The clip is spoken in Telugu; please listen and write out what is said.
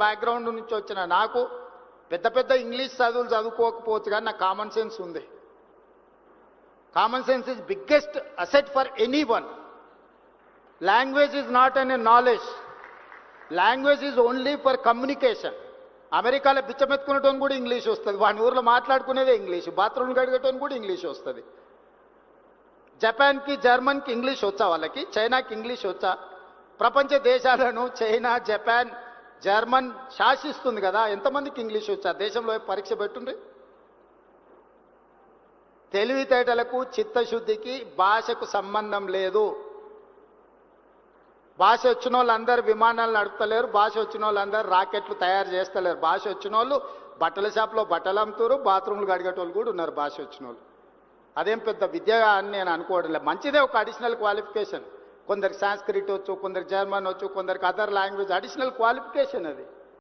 బ్యాక్గ్రౌండ్ నుంచి వచ్చిన నాకు పెద్ద పెద్ద ఇంగ్లీష్ చదువులు చదువుకోకపోవచ్చు కానీ నాకు కామన్ సెన్స్ ఉంది. Common sense is biggest asset for any one. Language is not an a knowledge, language is only for communication. అమెరికాలో బిచ్చమెత్తుకునేటోని కూడా ఇంగ్లీష్ వస్తుంది, వాని ఊర్లో మాట్లాడుకునేదే ఇంగ్లీష్, బాత్రూమ్ కడిగేటోని కూడా ఇంగ్లీష్ వస్తుంది. జపాన్కి జర్మన్కి ఇంగ్లీష్ వచ్చా, వాళ్ళకి చైనాకి ఇంగ్లీష్ వచ్చా? ప్రపంచ దేశాలను చైనా, జపాన్, జర్మన్ శాసిస్తుంది కదా, ఎంతమందికి ఇంగ్లీష్ వచ్చా? దేశంలో పరీక్ష పెట్టుండ్రి. తెలివితేటలకు చిత్తశుద్ధికి భాషకు సంబంధం లేదు. భాష వచ్చిన వాళ్ళందరూ విమానాలు నడుపుతలేరు, భాష వచ్చిన వాళ్ళందరూ రాకెట్లు తయారు చేస్తలేరు. భాష వచ్చిన వాళ్ళు బట్టల షాప్లో బట్టలు అమ్ముతారు, బాత్రూమ్లు కడిగేటోళ్ళు కూడా ఉన్నారు భాష వచ్చిన వాళ్ళు. అదేం పెద్ద విద్య అని నేను అనుకోవడం లేదు. మంచిదే ఒక అడిషనల్ క్వాలిఫికేషన్. కొందరికి సాంస్క్రిట్ వచ్చు, కొందరికి జర్మన్ వచ్చు, కొందరికి అదర్ లాంగ్వేజ్, అడిషనల్ క్వాలిఫికేషన్ అది.